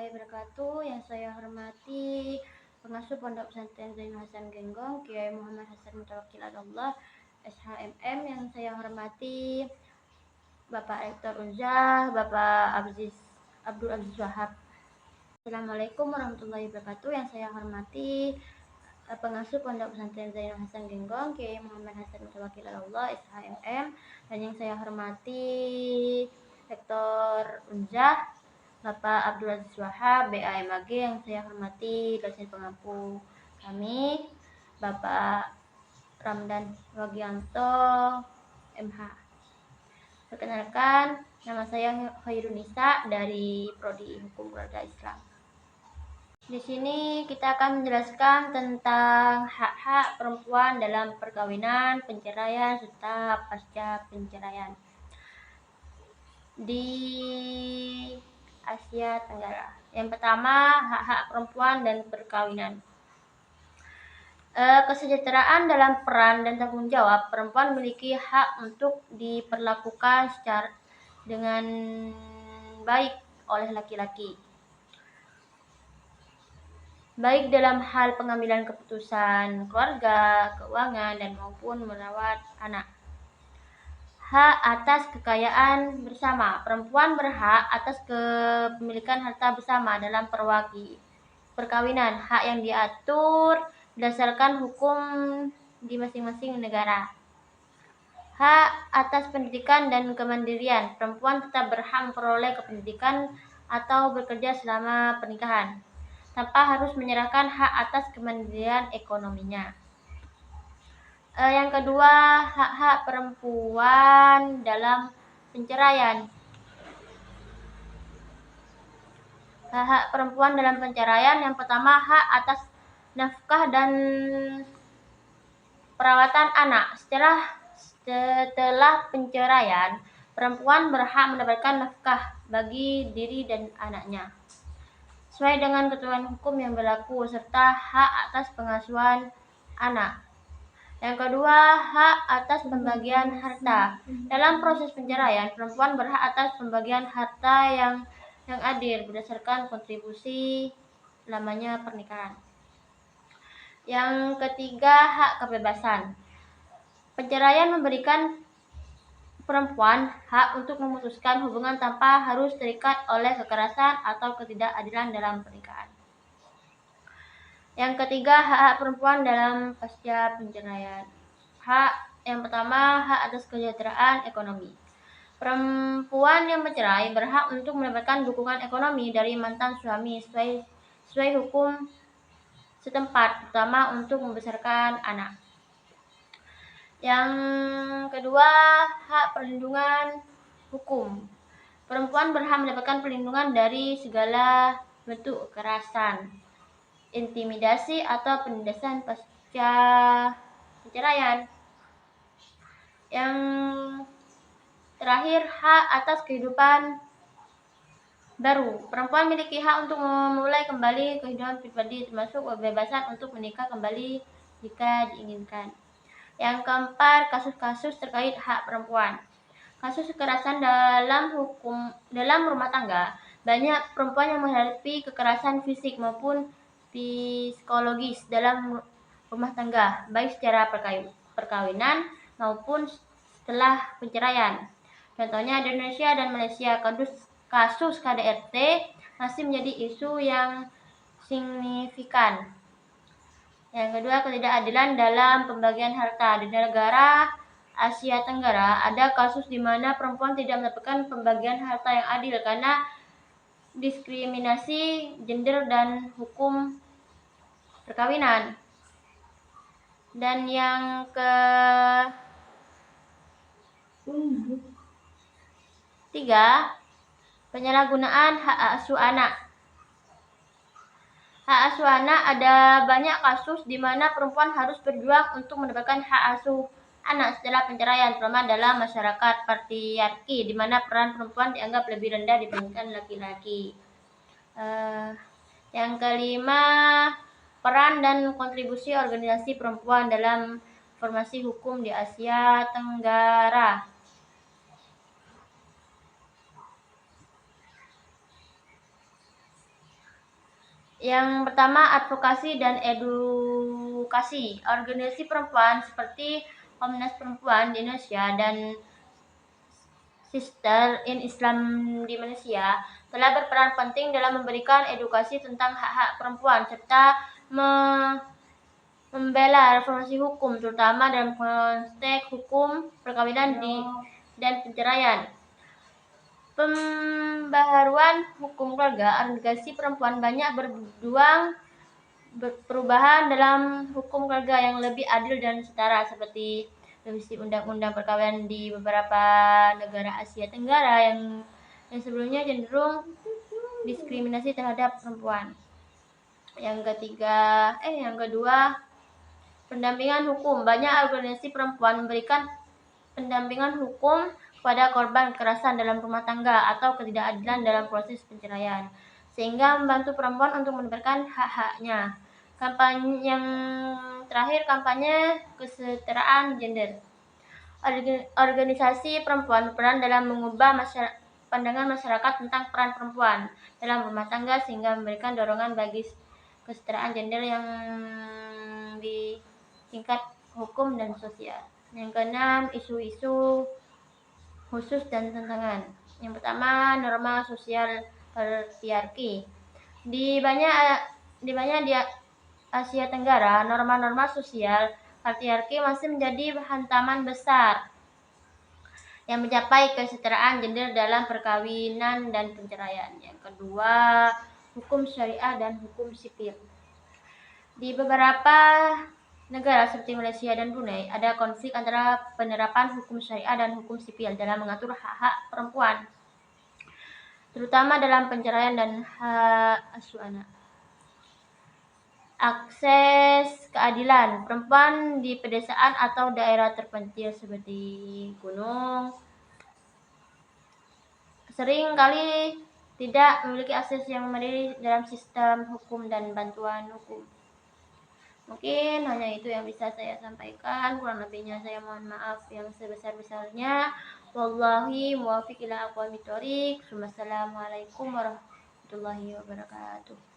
warahmatullahi wabarakatuh. Yang saya hormati pengasuh Pondok Pesantren Zainul Hasan Genggong, Kiai Muhammad Hasan Mutawakkil Allah, SHMM. Yang saya hormati Bapak Rektor Unzah, Bapak Abdul Aziz Wahab. Assalamualaikum warahmatullahi wabarakatuh. Yang saya hormati pengasuh Pondok Pesantren Zainul Hasan Genggong, Kiai Muhammad Hasan Mutawakkil Allah, SHMM. Dan yang saya hormati Rektor Unzah, Bapak Abdul Aziz Wahab, BAMAG. Yang saya hormati dosen pengampu kami, Bapak Ramdan Wagianto, MH. Perkenalkan, nama saya Khairunisa dari Prodi Hukum Keluarga Islam. Di sini kita akan menjelaskan tentang hak-hak perempuan dalam perkawinan, perceraian, serta pasca perceraian di Asia Tenggara. Yang pertama, hak-hak perempuan dan perkawinan. Kesejahteraan dalam peran dan tanggung jawab. Perempuan memiliki hak untuk diperlakukan dengan baik oleh laki-laki, baik dalam hal pengambilan keputusan keluarga, keuangan, dan maupun merawat anak. Hak atas kekayaan bersama. Perempuan berhak atas kepemilikan harta bersama dalam perkawinan, hak yang diatur berdasarkan hukum di masing-masing negara. Hak atas pendidikan dan kemandirian. Perempuan tetap berhak memperoleh pendidikan atau bekerja selama pernikahan, tanpa harus menyerahkan hak atas kemandirian ekonominya. Yang kedua, hak-hak perempuan dalam perceraian. Hak-hak perempuan dalam perceraian. Yang pertama, hak atas nafkah dan perawatan anak. Setelah perceraian, perempuan berhak mendapatkan nafkah bagi diri dan anaknya sesuai dengan ketentuan hukum yang berlaku, serta hak atas pengasuhan anak. Yang kedua, hak atas pembagian harta. Dalam proses perceraian, perempuan berhak atas pembagian harta yang adil berdasarkan kontribusi lamanya pernikahan. Yang ketiga, hak kebebasan. Perceraian memberikan perempuan hak untuk memutuskan hubungan tanpa harus terikat oleh kekerasan atau ketidakadilan dalam pernikahan. Yang ketiga, hak perempuan dalam pasca perceraian. Yang pertama, hak atas kesejahteraan ekonomi. Perempuan yang bercerai berhak untuk mendapatkan dukungan ekonomi dari mantan suami sesuai hukum setempat, terutama untuk membesarkan anak. Yang kedua, hak perlindungan hukum. Perempuan berhak mendapatkan perlindungan dari segala bentuk kekerasan, intimidasi, atau penindasan pasca perceraian. Yang terakhir, hak atas kehidupan baru. Perempuan memiliki hak untuk memulai kembali kehidupan pribadi, termasuk kebebasan untuk menikah kembali jika diinginkan. Yang keempat, kasus-kasus terkait hak perempuan. Kasus kekerasan dalam rumah tangga. Banyak perempuan yang menghadapi kekerasan fisik maupun psikologis dalam rumah tangga, baik secara perkawinan maupun setelah perceraian. Contohnya di Indonesia dan Malaysia, kasus KDRT masih menjadi isu yang signifikan. Yang kedua, ketidakadilan dalam pembagian harta. Di negara Asia Tenggara ada kasus di mana perempuan tidak mendapatkan pembagian harta yang adil karena diskriminasi gender dan hukum perkawinan. Dan yang ketiga, penyalahgunaan hak asuh anak. Hak asuh anak, ada banyak kasus di mana perempuan harus berjuang untuk mendapatkan hak asuh anak setelah perceraian, terutama dalam masyarakat patriarki, di mana peran perempuan dianggap lebih rendah dibandingkan laki-laki. Yang kelima, peran dan kontribusi organisasi perempuan dalam formasi hukum di Asia Tenggara. Yang pertama, advokasi dan edukasi. Organisasi perempuan seperti Komnas Perempuan di Indonesia dan Sister in Islam di Malaysia telah berperan penting dalam memberikan edukasi tentang hak-hak perempuan serta membela reformasi hukum, terutama dalam konteks hukum perkawinan dan perceraian. Pembaharuan hukum keluarga, organisasi perempuan banyak berjuang perubahan dalam hukum keluarga yang lebih adil dan setara, seperti revisi undang-undang perkawinan di beberapa negara Asia Tenggara yang sebelumnya cenderung diskriminasi terhadap perempuan. Yang kedua, pendampingan hukum. Banyak organisasi perempuan memberikan pendampingan hukum kepada korban kekerasan dalam rumah tangga atau ketidakadilan dalam proses perceraian, sehingga membantu perempuan untuk mendapatkan hak-haknya. Yang terakhir, kampanye kesetaraan gender. Organisasi perempuan berperan dalam mengubah pandangan masyarakat tentang peran perempuan dalam rumah tangga, sehingga memberikan dorongan bagi kesetaraan gender yang di tingkat hukum dan sosial. Yang keenam, isu-isu khusus dan tantangan. Yang pertama, norma sosial patriarki. Di banyak di Asia Tenggara, norma-norma sosial patriarki masih menjadi hantaman besar yang mencapai kesetaraan gender dalam perkawinan dan perceraian. Yang kedua, hukum syariah dan hukum sipil. Di beberapa negara seperti Malaysia dan Brunei, ada konflik antara penerapan hukum syariah dan hukum sipil dalam mengatur hak-hak perempuan, terutama dalam perceraian dan hak asuh anak. Akses keadilan. Perempuan di pedesaan atau daerah terpencil seperti gunung sering kali tidak memiliki akses yang memadai dalam sistem hukum dan bantuan hukum. Mungkin hanya itu yang bisa saya sampaikan. Kurang lebihnya saya mohon maaf yang sebesar-besarnya. Wallahi muwaffiq ila aqwamit thoriq. Wassalamualaikum warahmatullahi wabarakatuh.